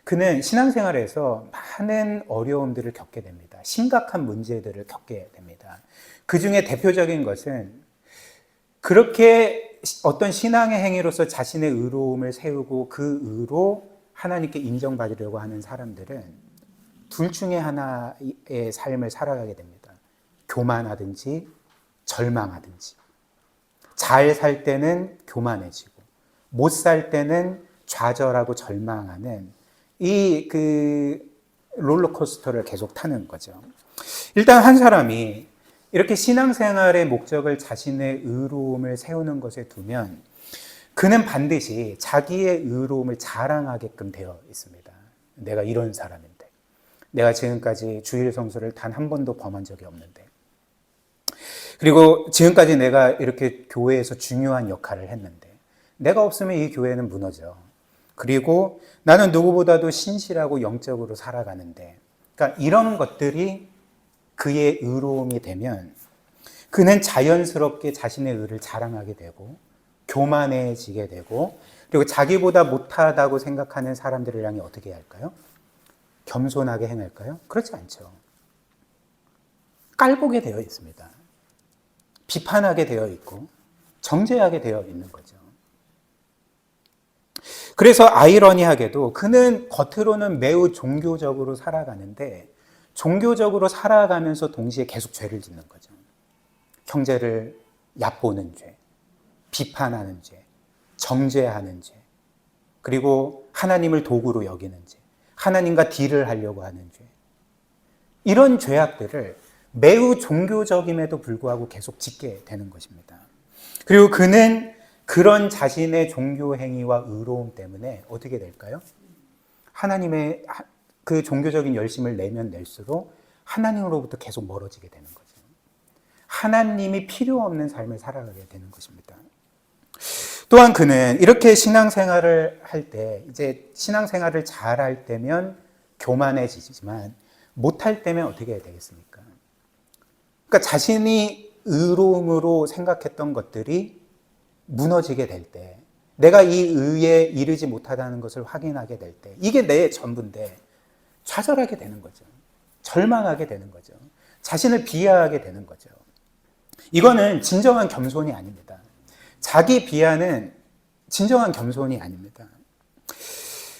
그는 신앙생활에서 많은 어려움들을 겪게 됩니다. 심각한 문제들을 겪게 됩니다. 그 중에 대표적인 것은 그렇게 어떤 신앙의 행위로서 자신의 의로움을 세우고 그 의로 하나님께 인정받으려고 하는 사람들은 둘 중에 하나의 삶을 살아가게 됩니다. 교만하든지 절망하든지. 잘 살 때는 교만해지고 못 살 때는 좌절하고 절망하는 이 그 롤러코스터를 계속 타는 거죠. 일단 한 사람이 이렇게 신앙생활의 목적을 자신의 의로움을 세우는 것에 두면 그는 반드시 자기의 의로움을 자랑하게끔 되어 있습니다. 내가 이런 사람인데, 내가 지금까지 주일 성수를 단 한 번도 범한 적이 없는데, 그리고 지금까지 내가 이렇게 교회에서 중요한 역할을 했는데, 내가 없으면 이 교회는 무너져. 그리고 나는 누구보다도 신실하고 영적으로 살아가는데, 그러니까 이런 것들이 그의 의로움이 되면 그는 자연스럽게 자신의 의를 자랑하게 되고 교만해지게 되고, 그리고 자기보다 못하다고 생각하는 사람들을 향해 어떻게 할까요? 겸손하게 행할까요? 그렇지 않죠. 깔보게 되어 있습니다. 비판하게 되어 있고 정죄하게 되어 있는 거죠. 그래서 아이러니하게도 그는 겉으로는 매우 종교적으로 살아가는데 종교적으로 살아가면서 동시에 계속 죄를 짓는 거죠. 형제를 얕보는 죄, 비판하는 죄, 정죄하는 죄, 그리고 하나님을 도구로 여기는 죄, 하나님과 딜을 하려고 하는 죄, 이런 죄악들을 매우 종교적임에도 불구하고 계속 짓게 되는 것입니다. 그리고 그는 그런 자신의 종교 행위와 의로움 때문에 어떻게 될까요? 하나님의 그 종교적인 열심을 내면 낼수록 하나님으로부터 계속 멀어지게 되는 거죠. 하나님이 필요 없는 삶을 살아가게 되는 것입니다. 또한 그는 이렇게 신앙생활을 할 때, 이제 신앙생활을 잘 할 때면 교만해지지만 못할 때면 어떻게 해야 되겠습니까? 그러니까 자신이 의로움으로 생각했던 것들이 무너지게 될 때, 내가 이 의에 이르지 못하다는 것을 확인하게 될 때, 이게 내 전부인데 좌절하게 되는 거죠. 절망하게 되는 거죠. 자신을 비하하게 되는 거죠. 이거는 진정한 겸손이 아닙니다. 자기 비하는 진정한 겸손이 아닙니다.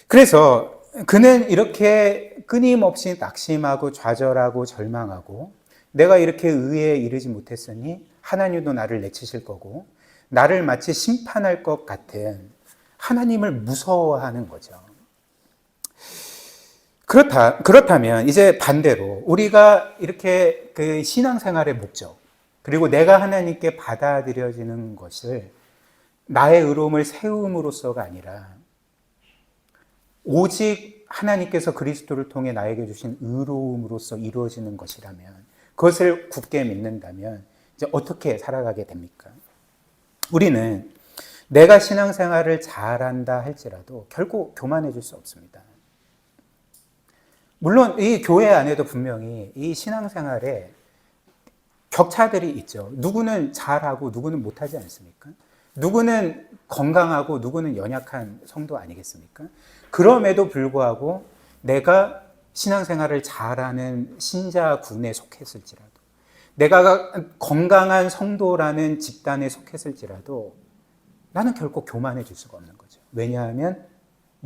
그래서 그는 이렇게 끊임없이 낙심하고 좌절하고 절망하고, 내가 이렇게 의에 이르지 못했으니 하나님도 나를 내치실 거고 나를 마치 심판할 것 같은 하나님을 무서워하는 거죠. 그렇다면 이제 반대로 우리가 이렇게 그 신앙생활의 목적, 그리고 내가 하나님께 받아들여지는 것을 나의 의로움을 세움으로써가 아니라 오직 하나님께서 그리스도를 통해 나에게 주신 의로움으로써 이루어지는 것이라면, 그것을 굳게 믿는다면 이제 어떻게 살아가게 됩니까? 우리는 내가 신앙생활을 잘한다 할지라도 결코 교만해질 수 없습니다. 물론 이 교회 안에도 분명히 이 신앙생활에 격차들이 있죠. 누구는 잘하고 누구는 못하지 않습니까? 누구는 건강하고 누구는 연약한 성도 아니겠습니까? 그럼에도 불구하고 내가 신앙생활을 잘하는 신자군에 속했을지라도, 내가 건강한 성도라는 집단에 속했을지라도 나는 결코 교만해질 수가 없는 거죠. 왜냐하면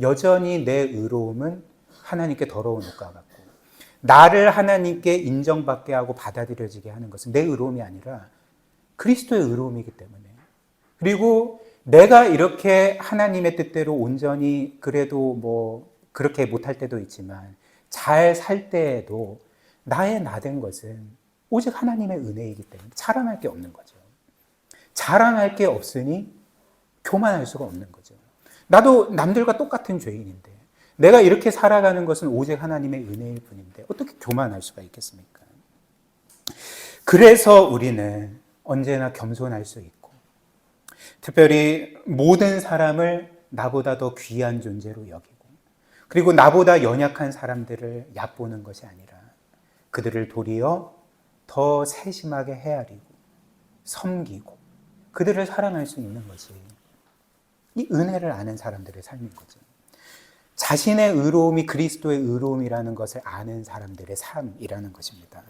여전히 내 의로움은 하나님께 더러운 옷과 같고, 나를 하나님께 인정받게 하고 받아들여지게 하는 것은 내 의로움이 아니라 그리스도의 의로움이기 때문에, 그리고 내가 이렇게 하나님의 뜻대로 온전히, 그래도 뭐 그렇게 못할 때도 있지만 잘 살 때에도 나의 나된 것은 오직 하나님의 은혜이기 때문에 자랑할 게 없는 거죠. 자랑할 게 없으니 교만할 수가 없는 거죠. 나도 남들과 똑같은 죄인인데 내가 이렇게 살아가는 것은 오직 하나님의 은혜일 뿐인데 어떻게 교만할 수가 있겠습니까? 그래서 우리는 언제나 겸손할 수 있고, 특별히 모든 사람을 나보다 더 귀한 존재로 여기고, 그리고 나보다 연약한 사람들을 얕보는 것이 아니라 그들을 도리어 더 세심하게 헤아리고 섬기고 그들을 사랑할 수 있는 것이 이 은혜를 아는 사람들의 삶인 거죠. 자신의 의로움이 그리스도의 의로움이라는 것을 아는 사람들의 삶이라는 것입니다.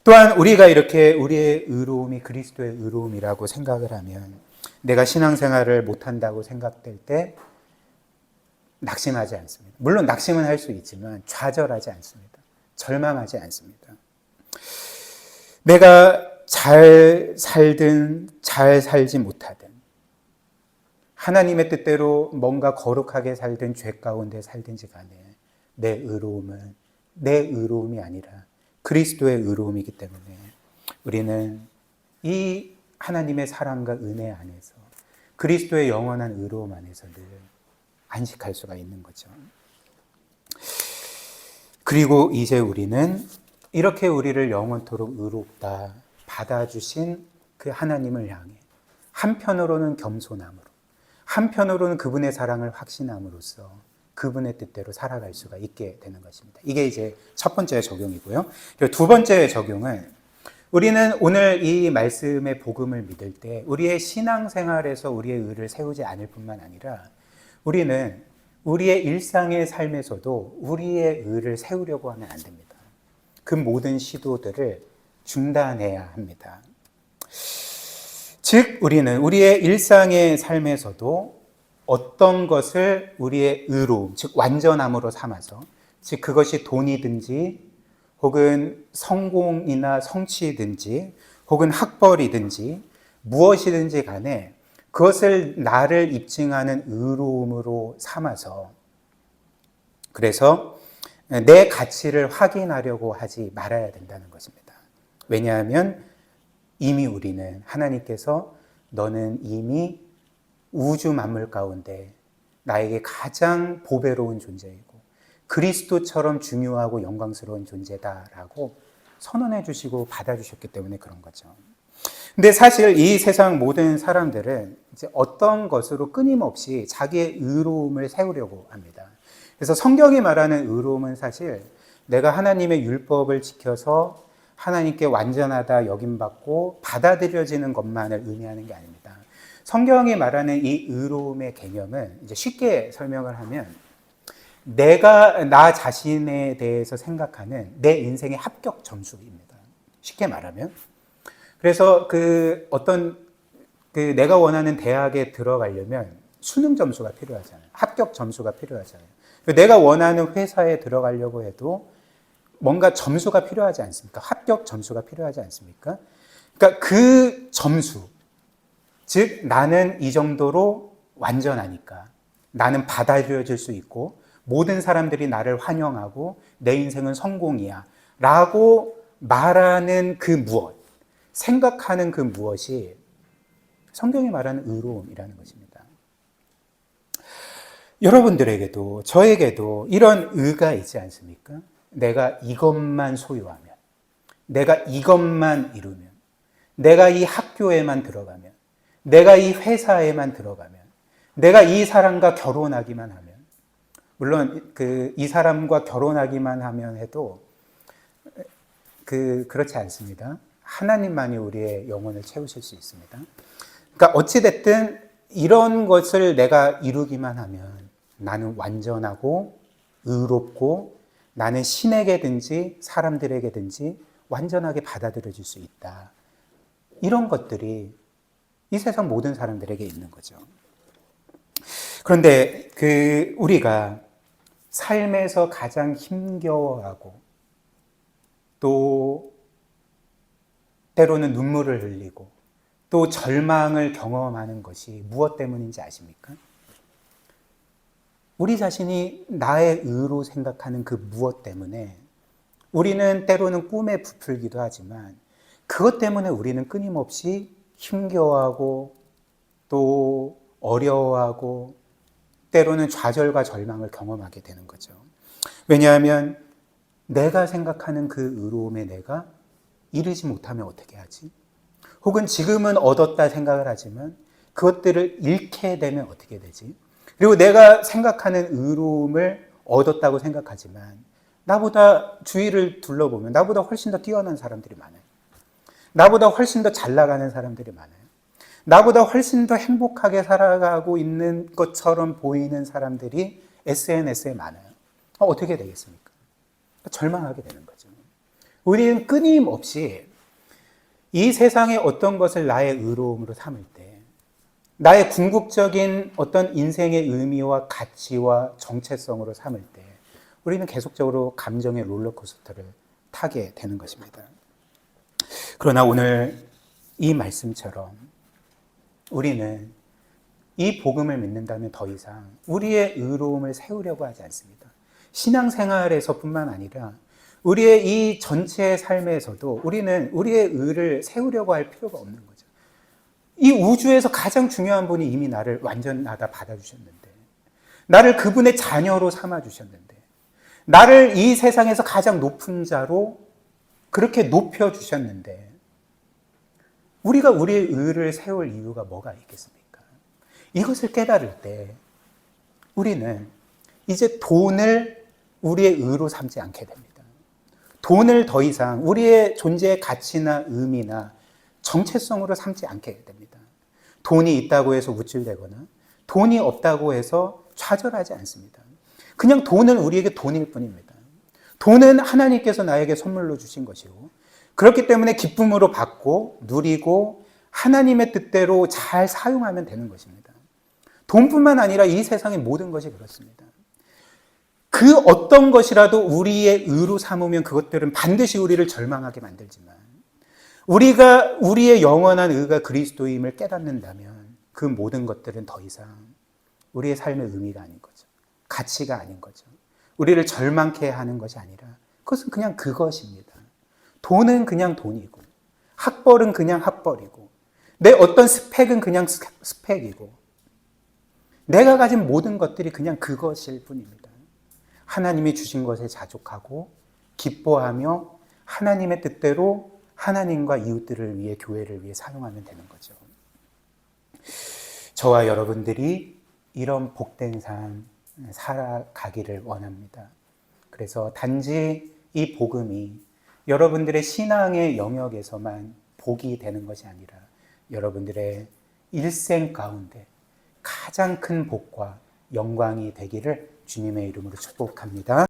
또한 우리가 이렇게 우리의 의로움이 그리스도의 의로움이라고 생각을 하면, 내가 신앙생활을 못한다고 생각될 때 낙심하지 않습니다. 물론 낙심은 할 수 있지만 좌절하지 않습니다. 절망하지 않습니다. 내가 잘 살든 잘 살지 못하든, 하나님의 뜻대로 뭔가 거룩하게 살든 죄 가운데 살든지 간에 내 의로움은 내 의로움이 아니라 그리스도의 의로움이기 때문에 우리는 이 하나님의 사랑과 은혜 안에서 그리스도의 영원한 의로움 안에서 늘 안식할 수가 있는 거죠. 그리고 이제 우리는 이렇게 우리를 영원토록 의롭다 받아주신 그 하나님을 향해 한편으로는 겸손함으로, 한편으로는 그분의 사랑을 확신함으로써 그분의 뜻대로 살아갈 수가 있게 되는 것입니다. 이게 이제 첫 번째 적용이고요. 그리고 두 번째 적용은, 우리는 오늘 이 말씀의 복음을 믿을 때 우리의 신앙생활에서 우리의 의를 세우지 않을 뿐만 아니라 우리는 우리의 일상의 삶에서도 우리의 의를 세우려고 하면 안 됩니다. 그 모든 시도들을 중단해야 합니다. 즉, 우리는 우리의 일상의 삶에서도 어떤 것을 우리의 의로움, 즉 완전함으로 삼아서, 즉 그것이 돈이든지 혹은 성공이나 성취든지 혹은 학벌이든지 무엇이든지 간에 그것을 나를 입증하는 의로움으로 삼아서, 그래서 내 가치를 확인하려고 하지 말아야 된다는 것입니다. 왜냐하면 이미 우리는 하나님께서 너는 이미 우주 만물 가운데 나에게 가장 보배로운 존재이고 그리스도처럼 중요하고 영광스러운 존재다라고 선언해 주시고 받아주셨기 때문에 그런 거죠. 근데 사실 이 세상 모든 사람들은 이제 어떤 것으로 끊임없이 자기의 의로움을 세우려고 합니다. 그래서 성경이 말하는 의로움은 사실 내가 하나님의 율법을 지켜서 하나님께 완전하다 여김받고 받아들여지는 것만을 의미하는 게 아닙니다. 성경이 말하는 이 의로움의 개념은 이제 쉽게 설명을 하면 내가 나 자신에 대해서 생각하는 내 인생의 합격 점수입니다. 쉽게 말하면. 그래서 내가 원하는 대학에 들어가려면 수능 점수가 필요하잖아요. 합격 점수가 필요하잖아요. 내가 원하는 회사에 들어가려고 해도 뭔가 점수가 필요하지 않습니까? 합격 점수가 필요하지 않습니까? 그러니까 그 점수, 즉 나는 이 정도로 완전하니까, 나는 받아들여질 수 있고 모든 사람들이 나를 환영하고 내 인생은 성공이야 라고 말하는 그 무엇, 생각하는 그 무엇이 성경이 말하는 의로움이라는 것입니다. 여러분들에게도 저에게도 이런 의가 있지 않습니까? 내가 이것만 소유하면, 내가 이것만 이루면, 내가 이 학교에만 들어가면, 내가 이 회사에만 들어가면, 내가 이 사람과 결혼하기만 하면, 물론 이 사람과 결혼하기만 하면 해도 그렇지 않습니다. 하나님만이 우리의 영혼을 채우실 수 있습니다. 그러니까 어찌됐든 이런 것을 내가 이루기만 하면 나는 완전하고 의롭고 나는 신에게든지 사람들에게든지 완전하게 받아들여질 수 있다. 이런 것들이 이 세상 모든 사람들에게 있는 거죠. 그런데 우리가 삶에서 가장 힘겨워하고 또 때로는 눈물을 흘리고 또 절망을 경험하는 것이 무엇 때문인지 아십니까? 우리 자신이 나의 의로 생각하는 그 무엇 때문에 우리는 때로는 꿈에 부풀기도 하지만 그것 때문에 우리는 끊임없이 힘겨워하고 또 어려워하고 때로는 좌절과 절망을 경험하게 되는 거죠. 왜냐하면 내가 생각하는 그 의로움에 내가 이르지 못하면 어떻게 하지? 혹은 지금은 얻었다 생각을 하지만 그것들을 잃게 되면 어떻게 되지? 그리고 내가 생각하는 의로움을 얻었다고 생각하지만 나보다 주위를 둘러보면 나보다 훨씬 더 뛰어난 사람들이 많아요. 나보다 훨씬 더 잘 나가는 사람들이 많아요. 나보다 훨씬 더 행복하게 살아가고 있는 것처럼 보이는 사람들이 SNS에 많아요. 어떻게 되겠습니까? 절망하게 되는 거죠. 우리는 끊임없이 이 세상의 어떤 것을 나의 의로움으로 삼을 때, 나의 궁극적인 어떤 인생의 의미와 가치와 정체성으로 삼을 때 우리는 계속적으로 감정의 롤러코스터를 타게 되는 것입니다. 그러나 오늘 이 말씀처럼 우리는 이 복음을 믿는다면 더 이상 우리의 의로움을 세우려고 하지 않습니다. 신앙생활에서뿐만 아니라 우리의 이 전체 삶에서도 우리는 우리의 의를 세우려고 할 필요가 없는 거죠. 이 우주에서 가장 중요한 분이 이미 나를 완전하다 받아주셨는데, 나를 그분의 자녀로 삼아주셨는데, 나를 이 세상에서 가장 높은 자로 그렇게 높여주셨는데, 우리가 우리의 의를 세울 이유가 뭐가 있겠습니까? 이것을 깨달을 때 우리는 이제 돈을 우리의 의로 삼지 않게 됩니다. 돈을 더 이상 우리의 존재의 가치나 의미나 정체성으로 삼지 않게 됩니다. 돈이 있다고 해서 우쭐대거나 돈이 없다고 해서 좌절하지 않습니다. 그냥 돈은 우리에게 돈일 뿐입니다. 돈은 하나님께서 나에게 선물로 주신 것이고, 그렇기 때문에 기쁨으로 받고 누리고 하나님의 뜻대로 잘 사용하면 되는 것입니다. 돈뿐만 아니라 이 세상의 모든 것이 그렇습니다. 그 어떤 것이라도 우리의 의로 삼으면 그것들은 반드시 우리를 절망하게 만들지만, 우리가 우리의 영원한 의가 그리스도임을 깨닫는다면 그 모든 것들은 더 이상 우리의 삶의 의미가 아닌 거죠. 가치가 아닌 거죠. 우리를 절망케 하는 것이 아니라 그것은 그냥 그것입니다. 돈은 그냥 돈이고, 학벌은 그냥 학벌이고, 내 어떤 스펙은 그냥 스펙이고, 내가 가진 모든 것들이 그냥 그것일 뿐입니다. 하나님이 주신 것에 자족하고 기뻐하며 하나님의 뜻대로 하나님과 이웃들을 위해, 교회를 위해 사용하면 되는 거죠. 저와 여러분들이 이런 복된 삶 살아가기를 원합니다. 그래서 단지 이 복음이 여러분들의 신앙의 영역에서만 복이 되는 것이 아니라 여러분들의 일생 가운데 가장 큰 복과 영광이 되기를 주님의 이름으로 축복합니다.